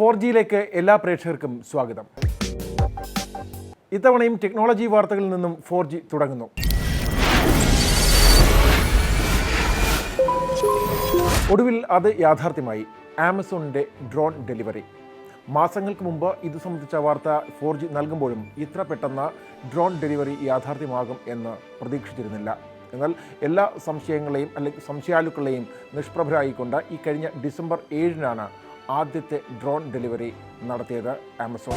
4Gയിലേക്ക് എല്ലാ പ്രേക്ഷകർക്കും സ്വാഗതം. ഇത്തവണയും ടെക്നോളജി വാർത്തകളിൽ നിന്നും 4G തുടങ്ങുന്നു. ഒടുവിൽ അത് യാഥാർത്ഥ്യമായി. ആമസോണിൻ്റെ ഡ്രോൺ ഡെലിവറി. മാസങ്ങൾക്ക് മുമ്പ് ഇത് സംബന്ധിച്ച വാർത്ത 4G നൽകുമ്പോഴും ഇത്ര പെട്ടെന്ന് ഡ്രോൺ ഡെലിവറി യാഥാർത്ഥ്യമാകും എന്ന് പ്രതീക്ഷിച്ചിരുന്നില്ല. എന്നാൽ എല്ലാ സംശയങ്ങളെയും അല്ലെങ്കിൽ സംശയാലുക്കളെയും നിഷ്പ്രഭരായിക്കൊണ്ട് ഈ കഴിഞ്ഞ ഡിസംബർ 7-നാണ് ആദ്യത്തെ ഡ്രോൺ ഡെലിവറി നടത്തിയത് ആമസോൺ.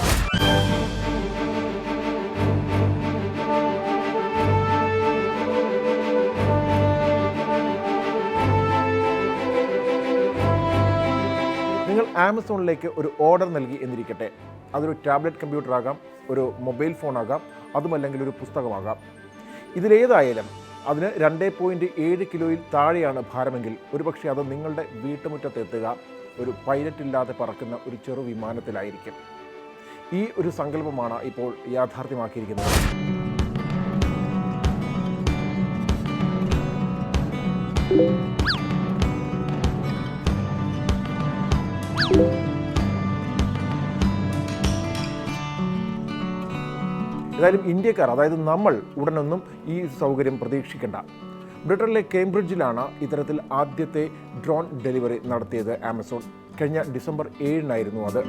നിങ്ങൾ ആമസോണിലേക്ക് ഒരു ഓർഡർ നൽകി എന്നിരിക്കട്ടെ. അതൊരു ടാബ്ലറ്റ് കമ്പ്യൂട്ടർ ആകാം, ഒരു മൊബൈൽ ഫോണാകാം, അതുമല്ലെങ്കിൽ ഒരു പുസ്തകമാകാം. ഇതിലേതായാലും അതിന് 2.7 കിലോയിൽ താഴെയാണ് ഭാരമെങ്കിൽ ഒരുപക്ഷെ അത് നിങ്ങളുടെ വീട്ടുമുറ്റത്തെത്തുക ഒരു പൈലറ്റ് ഇല്ലാതെ പറക്കുന്ന ഒരു ചെറു വിമാനത്തിലായിരിക്കും. ഈ ഒരു സങ്കല്പമാണ് ഇപ്പോൾ യാഥാർത്ഥ്യമാക്കിയിരിക്കുന്നത്. ഏതായാലും ഇന്ത്യക്കാർ, അതായത് നമ്മൾ ഉടനൊന്നും ഈ സൗകര്യം പ്രതീക്ഷിക്കേണ്ട. ബ്രിട്ടനിലെ കേംബ്രിഡ്ജിലാണ് ഇത്തരത്തിൽ ആദ്യത്തെ ഡ്രോൺ ഡെലിവറി നടത്തിയത് ആമസോൺ. കഴിഞ്ഞ ഡിസംബർ 7-നായിരുന്നു അത്.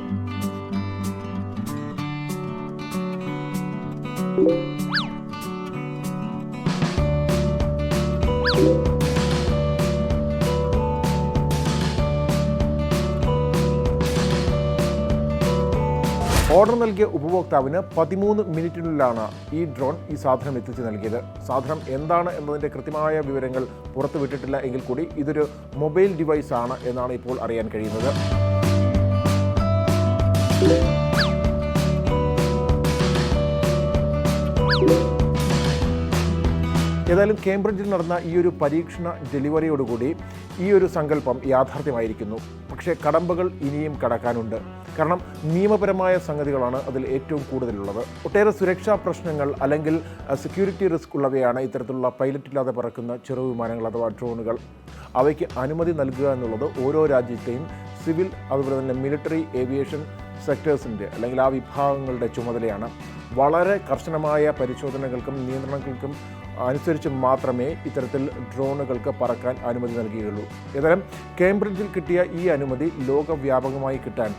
ഓർഡർ നൽകിയ ഉപഭോക്താവിന് 13 മിനിറ്റിനുള്ളിലാണ് ഈ ഡ്രോൺ ഈ സാധനം എത്തിച്ചു നൽകിയത്. സാധനം എന്താണ് എന്നതിൻ്റെ കൃത്യമായ വിവരങ്ങൾ പുറത്തുവിട്ടിട്ടില്ല എങ്കിൽ കൂടി ഇതൊരു മൊബൈൽ ഡിവൈസ് ആണ് എന്നാണ് ഇപ്പോൾ അറിയാൻ കഴിയുന്നത്. ഏതായാലും കേംബ്രിഡ്ജിൽ നടന്ന ഈ ഒരു പരീക്ഷണ ഡെലിവറിയോടുകൂടി ഈ ഒരു സങ്കല്പം യാഥാർത്ഥ്യമായിരിക്കുന്നു. പക്ഷേ കടമ്പകൾ ഇനിയും കടക്കാനുണ്ട്. കാരണം നിയമപരമായ സംഗതികളാണ് അതിൽ ഏറ്റവും കൂടുതലുള്ളത്. ഒട്ടേറെ സുരക്ഷാ പ്രശ്നങ്ങൾ അല്ലെങ്കിൽ സെക്യൂരിറ്റി റിസ്ക് ഉള്ളവയാണ് ഇത്തരത്തിലുള്ള പൈലറ്റ് ഇല്ലാതെ പറക്കുന്ന ചെറുവിമാനങ്ങൾ അഥവാ ഡ്രോണുകൾ. അവയ്ക്ക് അനുമതി നൽകുക എന്നുള്ളത് ഓരോ രാജ്യത്തെയും സിവിൽ അതുപോലെ തന്നെ മിലിറ്ററി ഏവിയേഷൻ സെക്ടേഴ്സിൻ്റെ അല്ലെങ്കിൽ ആ വിഭാഗങ്ങളുടെ ചുമതലയാണ്. വളരെ കർശനമായ പരിശോധനകൾക്കും നിയന്ത്രണങ്ങൾക്കും അനുസരിച്ച് മാത്രമേ ഇത്തരത്തിൽ ഡ്രോണുകൾക്ക് പറക്കാൻ അനുമതി നൽകുകയുള്ളൂ. ഏതായാലും കേംബ്രിഡ്ജിൽ കിട്ടിയ ഈ അനുമതി ലോകവ്യാപകമായി കിട്ടാൻ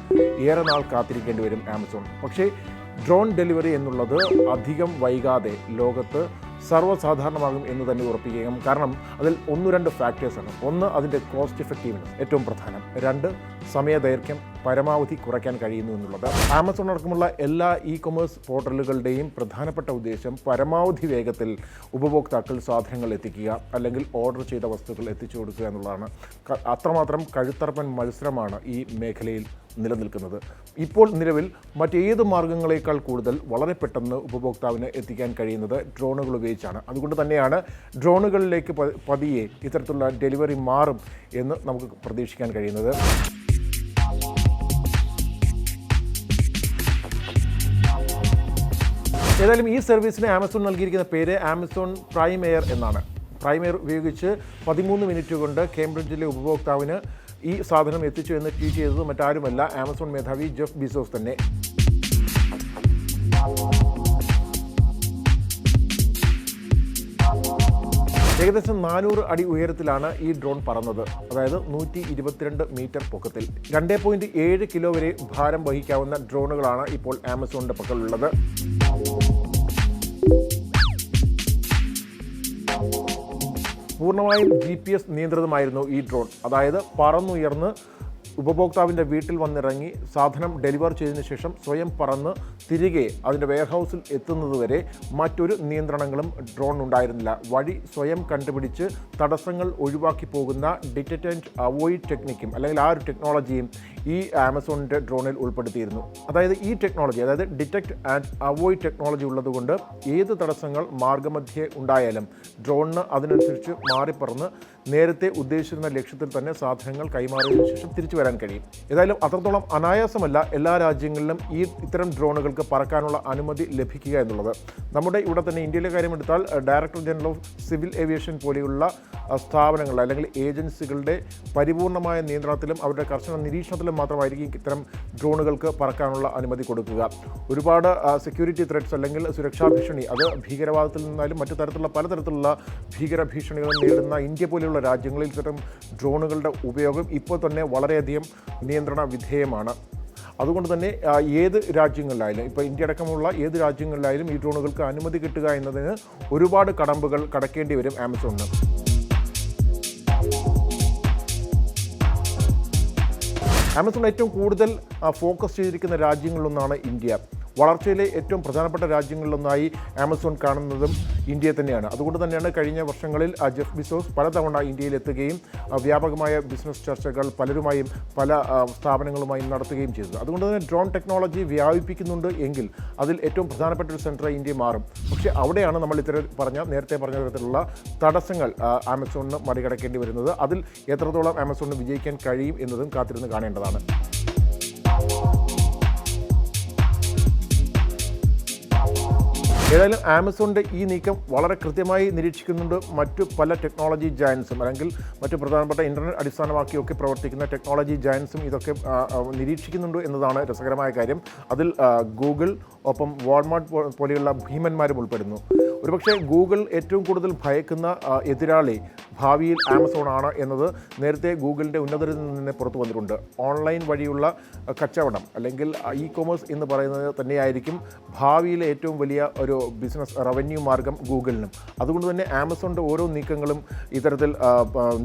ഏറെ നാൾ കാത്തിരിക്കേണ്ടി വരും ആമസോൺ. പക്ഷേ ഡ്രോൺ ഡെലിവറി എന്നുള്ളത് അധികം വൈകാതെ ലോകത്ത് സർവ്വസാധാരണമാകും എന്ന് തന്നെ ഉറപ്പിക്കുകയും, കാരണം അതിൽ 1-2 ഫാക്ടേഴ്സാണ്. ഒന്ന്, അതിൻ്റെ കോസ്റ്റ് എഫക്റ്റീവ്നെസ് ഏറ്റവും പ്രധാനം. 2, സമയദൈർഘ്യം പരമാവധി കുറയ്ക്കാൻ കഴിയുന്നു എന്നുള്ളത്. ആമസോൺ അടക്കമുള്ള എല്ലാ ഇ-കൊമേഴ്സ് പോർട്ടലുകളുടെയും പ്രധാനപ്പെട്ട ഉദ്ദേശം പരമാവധി വേഗത്തിൽ ഉപഭോക്താക്കൾ സാധനങ്ങൾ എത്തിക്കുക അല്ലെങ്കിൽ ഓർഡർ ചെയ്ത വസ്തുക്കൾ എത്തിച്ചു കൊടുക്കുക എന്നുള്ളതാണ്. അത്രമാത്രം കഴുത്തറപ്പൻ മത്സരമാണ് ഈ മേഖലയിൽ നിലനിൽക്കുന്നത്. ഇപ്പോൾ നിലവിൽ മറ്റേത് മാർഗങ്ങളേക്കാൾ കൂടുതൽ വളരെ പെട്ടെന്ന് ഉപഭോക്താവിന് എത്തിക്കാൻ കഴിയുന്നത് ഡ്രോണുകൾ ഉപയോഗിച്ചാണ്. അതുകൊണ്ട് തന്നെയാണ് ഡ്രോണുകളിലേക്ക് പതിയെ ഇത്തരത്തിലുള്ള ഡെലിവറി മാറും എന്ന് നമുക്ക് പ്രതീക്ഷിക്കാൻ കഴിയുന്നത്. ഏതായാലും ഈ സർവീസിന് ആമസോൺ നൽകിയിരിക്കുന്ന പേര് ആമസോൺ പ്രൈം എയർ എന്നാണ്. പ്രൈം എയർ ഉപയോഗിച്ച് 13 മിനിറ്റ് കൊണ്ട് കേംബ്രിഡ്ജിലെ ഉപഭോക്താവിന് ഈ സാധനം എത്തിച്ചു എന്ന് ട്വീറ്റ് ചെയ്തത് മറ്റാരുമല്ല, ആമസോൺ മേധാവി ജെഫ് ബീസോസ് തന്നെ. ഏകദേശം 400 അടി ഉയരത്തിലാണ് ഈ ഡ്രോൺ പറന്നത്. അതായത് 122 മീറ്റർ പൊക്കത്തിൽ. 2.7 കിലോ വരെ ഭാരം വഹിക്കാവുന്ന ഡ്രോണുകളാണ് ഇപ്പോൾ ആമസോണിൻ്റെ പക്കലുള്ളത്. പൂർണ്ണമായും GPS നിയന്ത്രിതമായിരുന്നു ഈ ഡ്രോൺ. അതായത് പറന്നുയർന്ന് ഉപഭോക്താവിൻ്റെ വീട്ടിൽ വന്നിറങ്ങി സാധനം ഡെലിവർ ചെയ്തതിനു ശേഷം സ്വയം പറന്ന് തിരികെ അതിൻ്റെ വെയർഹൗസിൽ എത്തുന്നതുവരെ മറ്റൊരു നിയന്ത്രണങ്ങളും ഡ്രോൺ ഉണ്ടായിരുന്നില്ല. വഴി സ്വയം കണ്ടുപിടിച്ച് തടസ്സങ്ങൾ ഒഴിവാക്കി പോകുന്ന ഡിറ്റക്റ്റ് ആൻഡ് അവോയ്ഡ് ടെക്നിക്കും അല്ലെങ്കിൽ ആ ഒരു ടെക്നോളജിയും ഈ ആമസോണിൻ്റെ ഡ്രോണിൽ ഉൾപ്പെടുത്തിയിരുന്നു. അതായത് ഈ ടെക്നോളജി, അതായത് ഡിറ്റക്റ്റ് ആൻഡ് അവോയ്ഡ് ടെക്നോളജി ഉള്ളതുകൊണ്ട് ഏത് തടസ്സങ്ങൾ മാർഗമധ്യേ ഉണ്ടായാലും ഡ്രോണിന് അതിനനുസരിച്ച് മാറിപ്പറന്ന് നേരത്തെ ഉദ്ദേശിച്ചിരുന്ന ലക്ഷ്യത്തിൽ തന്നെ സാധനങ്ങൾ കൈമാറിയതിനു ശേഷം തിരിച്ചു വരാൻ കഴിയും. ഏതായാലും അത്രത്തോളം അനായാസമല്ല എല്ലാ രാജ്യങ്ങളിലും ഇത്തരം ഡ്രോണുകൾക്ക് പറക്കാനുള്ള അനുമതി ലഭിക്കുക എന്നുള്ളത്. നമ്മുടെ ഇവിടെ തന്നെ ഇന്ത്യയിലെ കാര്യമെടുത്താൽ director general of civil aviation പോലെയുള്ള സ്ഥാപനങ്ങൾ അല്ലെങ്കിൽ ഏജൻസികളുടെ പരിപൂർണമായ നിയന്ത്രണത്തിലും അവരുടെ കർശന നിരീക്ഷണത്തിലും മാത്രമായിരിക്കും ഇത്തരം ഡ്രോണുകൾക്ക് പറക്കാനുള്ള അനുമതി കൊടുക്കുക. ഒരുപാട് സെക്യൂരിറ്റി ത്രെറ്റ്സ് അല്ലെങ്കിൽ സുരക്ഷാ ഭീഷണി, അത് ഭീകരവാദത്തിൽ നിന്നാലും മറ്റു തരത്തിലുള്ള പലതരത്തിലുള്ള ഭീകര ഭീഷണികളും നേരിടുന്ന ഇന്ത്യ പോലെയുള്ള രാജ്യങ്ങളിൽ ഇത്തരം ഡ്രോണുകളുടെ ഉപയോഗം ഇപ്പോൾ തന്നെ വളരെയധികം നിയന്ത്രണ വിധേയമാണ്. അതുകൊണ്ട് തന്നെ ഏത് രാജ്യങ്ങളിലായാലും, ഇപ്പോൾ ഇന്ത്യ അടക്കമുള്ള ഏത് രാജ്യങ്ങളിലായാലും ഈ ഡ്രോണുകൾക്ക് അനുമതി കിട്ടുക എന്നതിന് ഒരുപാട് കടമ്പകൾ കടക്കേണ്ടി വരും ആമസോണിന്. ആമസോൺ ഏറ്റവും കൂടുതൽ ഫോക്കസ് ചെയ്തിരിക്കുന്ന രാജ്യങ്ങളിലൊന്നാണ് ഇന്ത്യ. വളർച്ചയിലെ ഏറ്റവും പ്രധാനപ്പെട്ട രാജ്യങ്ങളിലൊന്നായി ആമസോൺ കാണുന്നതും ഇന്ത്യയെ തന്നെയാണ്. അതുകൊണ്ട് തന്നെയാണ് കഴിഞ്ഞ വർഷങ്ങളിൽ ജെഫ് ബിസോസ് പലതവണ ഇന്ത്യയിലെത്തുകയും വ്യാപകമായ ബിസിനസ് ചർച്ചകൾ പലരുമായും പല സ്ഥാപനങ്ങളുമായും നടത്തുകയും ചെയ്തത്. അതുകൊണ്ട് തന്നെ ഡ്രോൺ ടെക്നോളജി വ്യാപിപ്പിക്കുന്നുണ്ട് എങ്കിൽ അതിൽ ഏറ്റവും പ്രധാനപ്പെട്ട ഒരു സെൻറ്റർ ഇന്ത്യ മാറും. പക്ഷേ അവിടെയാണ് നമ്മൾ നേരത്തെ പറഞ്ഞ തരത്തിലുള്ള തടസ്സങ്ങൾ ആമസോണിന് മറികടക്കേണ്ടി വരുന്നത്. അതിൽ എത്രത്തോളം ആമസോണിന് വിജയിക്കാൻ കഴിയും എന്നതും കാത്തിരുന്ന് കാണേണ്ടതാണ്. ഏതായാലും ആമസോണിൻ്റെ ഈ നീക്കം വളരെ കൃത്യമായി നിരീക്ഷിക്കുന്നുണ്ട് മറ്റു പല ടെക്നോളജി ജയൻസും, അല്ലെങ്കിൽ മറ്റു പ്രധാനപ്പെട്ട ഇൻ്റർനെറ്റ് അടിസ്ഥാനമാക്കിയൊക്കെ പ്രവർത്തിക്കുന്ന ടെക്നോളജി ജയൻസും ഇതൊക്കെ നിരീക്ഷിക്കുന്നുണ്ട് എന്നതാണ് രസകരമായ കാര്യം. അതിൽ ഗൂഗിൾ, ഒപ്പം വാൾമാർട്ട് പോലെയുള്ള ഭീമന്മാരും ഉൾപ്പെടുന്നു. ഒരുപക്ഷെ ഗൂഗിൾ ഏറ്റവും കൂടുതൽ ഭയക്കുന്ന എതിരാളി ഭാവിയിൽ ആമസോൺ ആണ് എന്നത് നേരത്തെ ഗൂഗിളിൻ്റെ ഉന്നതരിൽ നിന്ന് പുറത്തു വന്നിട്ടുണ്ട്. ഓൺലൈൻ വഴിയുള്ള കച്ചവടം അല്ലെങ്കിൽ ഇ-കൊമേഴ്സ് എന്ന് പറയുന്നത് തന്നെയായിരിക്കും ഭാവിയിലെ ഏറ്റവും വലിയ ഒരു ബിസിനസ് റവന്യൂ മാർഗം ഗൂഗിളിനും. അതുകൊണ്ട് തന്നെ ആമസോണിൻ്റെ ഓരോ നീക്കങ്ങളും ഇത്തരത്തിൽ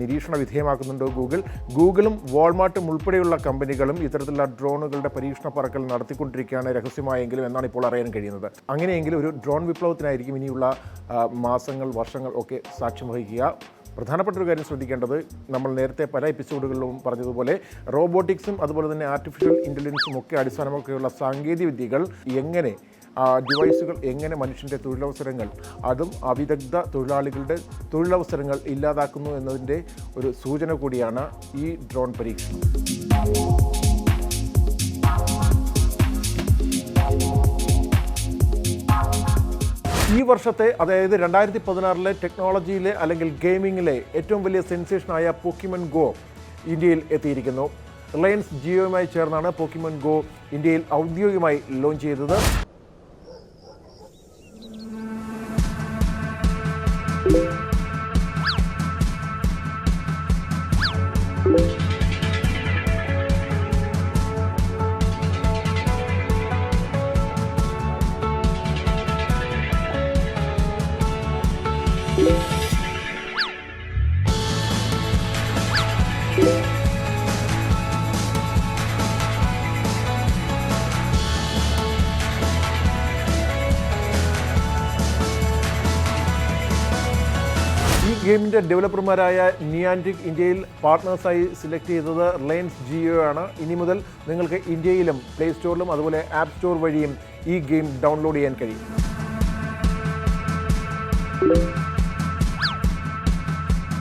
നിരീക്ഷണ വിധേയമാക്കുന്നുണ്ട് ഗൂഗിളും വാൾമാർട്ടും ഉൾപ്പെടെയുള്ള കമ്പനികളും ഇത്തരത്തിലുള്ള ഡ്രോണുകളുടെ പരീക്ഷണ പറക്കൽ നടത്തിക്കൊണ്ടിരിക്കുകയാണ് രഹസ്യമായെങ്കിലും എന്നാണ് ഇപ്പോൾ അറിയാൻ കഴിയുന്നത്. അങ്ങനെയെങ്കിൽ ഒരു ഡ്രോൺ വിപ്ലവത്തിനായിരിക്കും ഇനിയുള്ള മാസങ്ങൾ, വർഷങ്ങൾ ഒക്കെ സാക്ഷ്യം വഹിക്കുക. പ്രധാനപ്പെട്ട ഒരു കാര്യം ശ്രദ്ധിക്കേണ്ടത്, നമ്മൾ നേരത്തെ പല എപ്പിസോഡുകളിലും പറഞ്ഞതുപോലെ റോബോട്ടിക്സും അതുപോലെ തന്നെ ആർട്ടിഫിഷ്യൽ ഇൻ്റലിജൻസും ഒക്കെ അടിസ്ഥാനമാക്കിയുള്ള സാങ്കേതിക വിദ്യകൾ എങ്ങനെ ഡിവൈസുകൾ എങ്ങനെ മനുഷ്യൻ്റെ തൊഴിലവസരങ്ങൾ, അതും അവിദഗ്ധ തൊഴിലാളികളുടെ തൊഴിലവസരങ്ങൾ ഇല്ലാതാക്കുന്നു എന്നതിൻ്റെ ഒരു സൂചന കൂടിയാണ് ഈ ഡ്രോൺ പരീക്ഷണം. ഈ വർഷത്തെ, അതായത് 2016 ടെക്നോളജിയിലെ അല്ലെങ്കിൽ ഗെയിമിങ്ങിലെ ഏറ്റവും വലിയ സെൻസേഷനായ പോക്കിമോൺ ഗോ ഇന്ത്യയിൽ എത്തിയിരിക്കുന്നു. റിലയൻസ് ജിയോയുമായി ചേർന്നാണ് പോക്കിമോൺ ഗോ ഇന്ത്യയിൽ ഔദ്യോഗികമായി ലോഞ്ച് ചെയ്തത്. ഗെയിമിൻ്റെ ഡെവലപ്പർമാരായ നിയാൻറ്റിക് ഇന്ത്യയിൽ പാർട്ട്നേഴ്സായി സെലക്ട് ചെയ്തത് റിലയൻസ് ജിയോ ആണ്. ഇനി മുതൽ നിങ്ങൾക്ക് ഇന്ത്യയിലും പ്ലേ സ്റ്റോറിലും അതുപോലെ ആപ്പ് സ്റ്റോർ വഴിയും ഈ ഗെയിം ഡൗൺലോഡ് ചെയ്യാൻ കഴിയും.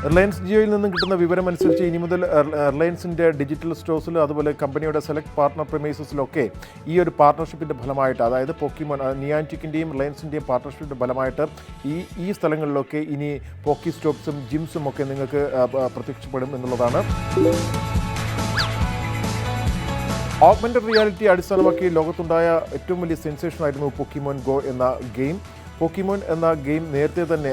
റിലയൻസ് ജിയോയിൽ നിന്നും കിട്ടുന്ന വിവരമനുസരിച്ച് ഇനി മുതൽ റിലയൻസിൻ്റെ ഡിജിറ്റൽ സ്റ്റോഴ്സിൽ അതുപോലെ കമ്പനിയുടെ സെലക്ട് പാർട്ട്ണർ പ്രിമൈസസിലൊക്കെ ഈ ഒരു പാർട്ട്ണർഷിപ്പിൻ്റെ ഫലമായിട്ട്, അതായത് പോക്കിമോൺ നിയാൻറ്റിക്കിൻ്റെയും റിലയൻസിൻ്റെയും പാർട്ട്ണർഷിപ്പിൻ്റെ ഫലമായിട്ട് ഈ സ്ഥലങ്ങളിലൊക്കെ ഇനി പോക്കി സ്റ്റോപ്സും ജിംസും ഒക്കെ നിങ്ങൾക്ക് പ്രത്യക്ഷപ്പെടും എന്നുള്ളതാണ്. ഓഗ്മെന്റഡ് റിയാലിറ്റി അടിസ്ഥാനമാക്കി ലോകത്തുണ്ടായ ഏറ്റവും വലിയ സെൻസേഷനായിരുന്നു പോക്കിമോൺ ഗോ എന്ന ഗെയിം. പോക്കിമോൺ എന്ന ഗെയിം നേരത്തെ തന്നെ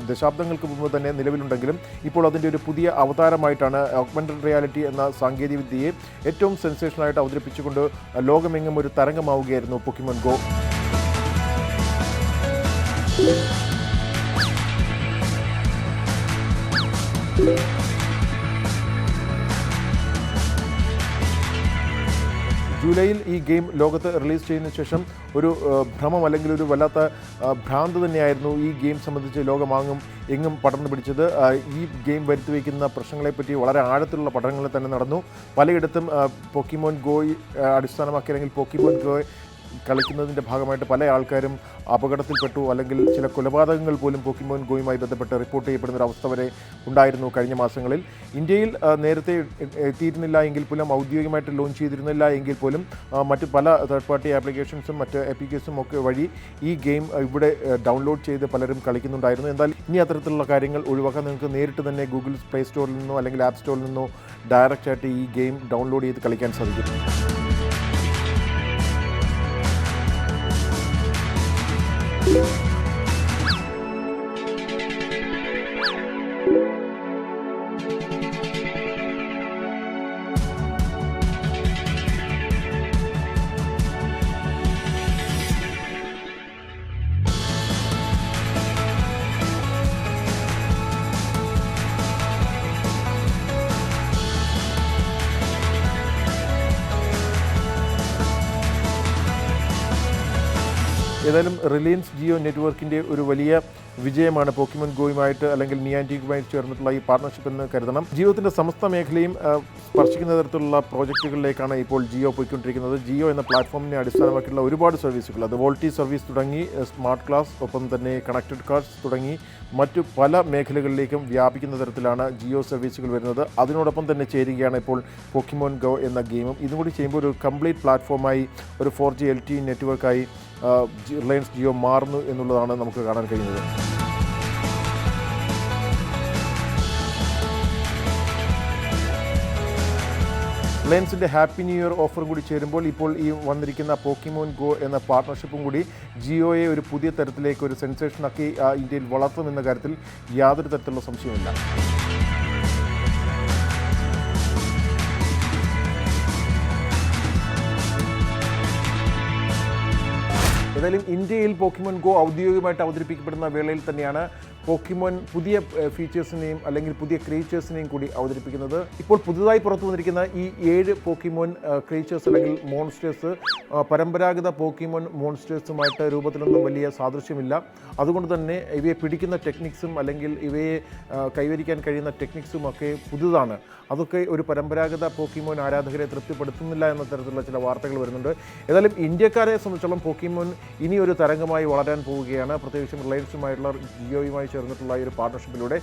ദശാബ്ദങ്ങൾക്ക് മുമ്പ് തന്നെ നിലവിലുണ്ടെങ്കിലും ഇപ്പോൾ അതിൻ്റെ ഒരു പുതിയ അവതാരമായിട്ടാണ് ഓഗ്മെന്റഡ് റിയാലിറ്റി എന്ന സാങ്കേതികവിദ്യയെ ഏറ്റവും സെൻസേഷനായിട്ട് അവതരിപ്പിച്ചുകൊണ്ട് ലോകമെങ്ങും ഒരു തരംഗമാവുകയായിരുന്നു പോക്കിമോൺ ഗോ. ജൂലൈയിൽ ഈ ഗെയിം ലോകത്ത് റിലീസ് ചെയ്യുന്ന ശേഷം ഒരു ഭ്രമം അല്ലെങ്കിൽ ഒരു വല്ലാത്ത ഭ്രാന്ത് തന്നെയായിരുന്നു ഈ ഗെയിം സംബന്ധിച്ച് ലോകമാങ്ങും എങ്ങും പടർന്നു പിടിച്ചത്. ഈ ഗെയിം വരുത്തിവെക്കുന്ന പ്രശ്നങ്ങളെപ്പറ്റി വളരെ ആഴത്തിലുള്ള പഠനങ്ങൾ തന്നെ നടന്നു. പലയിടത്തും പോക്കിമോൺ ഗോ അടിസ്ഥാനമാക്കി അല്ലെങ്കിൽ പോക്കിമോൺ ഗോ കളിക്കുന്നതിൻ്റെ ഭാഗമായിട്ട് പല ആൾക്കാരും അപകടത്തിൽപ്പെട്ടു, അല്ലെങ്കിൽ ചില കൊലപാതകങ്ങൾ പോലും പോക്കിമോൻ ഗോയുമായി ബന്ധപ്പെട്ട് റിപ്പോർട്ട് ചെയ്യപ്പെടുന്ന ഒരു അവസ്ഥ വരെ ഉണ്ടായിരുന്നു കഴിഞ്ഞ മാസങ്ങളിൽ. ഇന്ത്യയിൽ നേരത്തെ എത്തിയിരുന്നില്ല എങ്കിൽ പോലും, ഔദ്യോഗികമായിട്ട് ലോഞ്ച് ചെയ്തിരുന്നില്ല എങ്കിൽ പോലും മറ്റ് പല തേർഡ് പാർട്ടി ആപ്ലിക്കേഷൻസും മറ്റ് ആപ്ലിക്കേഷൻസും ഒക്കെ വഴി ഈ ഗെയിം ഇവിടെ ഡൗൺലോഡ് ചെയ്ത് പലരും കളിക്കുന്നുണ്ടായിരുന്നു. എന്നാൽ ഇനി അത്തരത്തിലുള്ള കാര്യങ്ങൾ ഒഴിവാക്കാൻ നിങ്ങൾക്ക് നേരിട്ട് തന്നെ ഗൂഗിൾ പ്ലേ സ്റ്റോറിൽ നിന്നോ അല്ലെങ്കിൽ ആപ്പ് സ്റ്റോറിൽ നിന്നോ ഡയറക്റ്റ് ആയിട്ട് ഈ ഗെയിം ഡൗൺലോഡ് ചെയ്ത് കളിക്കാൻ സാധിക്കും. ഏതായാലും റിലയൻസ് ജിയോ നെറ്റ്വർക്കിൻ്റെ ഒരു വലിയ വിജയമാണ് പോക്കിമോൻ ഗോയുമായിട്ട് അല്ലെങ്കിൽ നിയാൻറ്റിക്കുമായി ചേർന്നിട്ടുള്ള ഈ പാർട്ണർഷിപ്പ് എന്ന് കരുതണം. ജിയോത്തിൻ്റെ സമസ്ത മേഖലയും സ്പർശിക്കുന്ന തരത്തിലുള്ള പ്രോജക്റ്റുകളിലേക്കാണ് ഇപ്പോൾ ജിയോ പോയിക്കൊണ്ടിരിക്കുന്നത്. ജിയോ എന്ന പ്ലാറ്റ്ഫോമിനെ അടിസ്ഥാനമാക്കിയുള്ള ഒരുപാട് സർവീസുകൾ, അത് വോൾട്ടി സർവീസ് തുടങ്ങി സ്മാർട്ട് ക്ലാസ്, ഒപ്പം തന്നെ കണക്റ്റഡ് കാർസ് തുടങ്ങി മറ്റു പല മേഖലകളിലേക്കും വ്യാപിക്കുന്ന തരത്തിലാണ് ജിയോ സർവീസുകൾ വരുന്നത്. അതിനോടൊപ്പം തന്നെ ചേരുകയാണ് ഇപ്പോൾ പോക്കിമോൻ ഗോ എന്ന ഗെയിമും. ഇതും കൂടി ചെയ്യുമ്പോൾ ഒരു കംപ്ലീറ്റ് പ്ലാറ്റ്ഫോമായി, ഒരു 4G LTE നെറ്റ്വർക്കായി റിലയൻസ് ജിയോ മാറുന്നു എന്നുള്ളതാണ് നമുക്ക് കാണാൻ കഴിയുന്നത്. റിലയൻസിൻ്റെ ഹാപ്പി ന്യൂ ഇയർ ഓഫറും കൂടി ചേരുമ്പോൾ ഇപ്പോൾ ഈ വന്നിരിക്കുന്ന പോക്കിമോൻ ഗോ എന്ന പാർട്ണർഷിപ്പും കൂടി ജിയോയെ ഒരു പുതിയ തരത്തിലേക്ക്, ഒരു സെൻസേഷനാക്കി ഇന്ത്യയിൽ വളർത്തുമെന്ന കാര്യത്തിൽ യാതൊരു തരത്തിലുള്ള സംശയമില്ല. ഏതായാലും ഇന്ത്യയിൽ പോക്കിമോൻ ഗോ ഔദ്യോഗികമായിട്ട് അവതരിപ്പിക്കപ്പെടുന്ന വേളയിൽ തന്നെയാണ് പോക്കിമോൻ പുതിയ ഫീച്ചേഴ്സിനെയും അല്ലെങ്കിൽ പുതിയ ക്രീച്ചേഴ്സിനെയും കൂടി അവതരിപ്പിക്കുന്നത്. ഇപ്പോൾ പുതുതായി പുറത്തു വന്നിരിക്കുന്ന ഈ 7 പോക്കിമോൻ ക്രീച്ചേഴ്സ് അല്ലെങ്കിൽ മോൺസ്റ്റേഴ്സ് പരമ്പരാഗത പോക്കിമോൻ മോൺസ്റ്റേഴ്സുമായിട്ട് രൂപത്തിലൊന്നും വലിയ സാദൃശ്യമില്ല. അതുകൊണ്ട് തന്നെ ഇവയെ പിടിക്കുന്ന ടെക്നിക്സും അല്ലെങ്കിൽ ഇവയെ കൈവരിക്കാൻ കഴിയുന്ന ടെക്നിക്സും ഒക്കെ പുതുതാണ്. അതൊക്കെ ഒരു പരമ്പരാഗത പോക്കിമോൻ ആരാധകരെ തൃപ്തിപ്പെടുത്തുന്നില്ല എന്ന തരത്തിലുള്ള ചില വാർത്തകൾ വരുന്നുണ്ട്. ഏതായാലും ഇന്ത്യക്കാരെ സംബന്ധിച്ചോളം പോക്കിമോൻ ഇനി ഒരു തരംഗമായി വളരാൻ പോവുകയാണ്, പ്രത്യേകിച്ചും റിലയൻസുമായിട്ടുള്ള ജിയോയുമായി ചേർന്നിട്ടുള്ള ഈ ഒരു പാർട്ണർഷിപ്പിലൂടെ.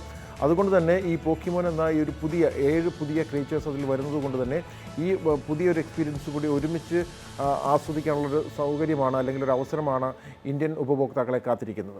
അതുകൊണ്ട് തന്നെ ഈ പോക്കിമോൻ എന്ന ഈ ഒരു 7 പുതിയ ക്രീച്ചേഴ്സ് അതിൽ വരുന്നത് കൊണ്ട് തന്നെ ഈ പുതിയൊരു എക്സ്പീരിയൻസ് കൂടി ഒരുമിച്ച് ആസ്വദിക്കാനുള്ളൊരു സൗകര്യമാണ് അല്ലെങ്കിൽ ഒരു അവസരമാണ് ഇന്ത്യൻ ഉപഭോക്താക്കളെ കാത്തിരിക്കുന്നത്.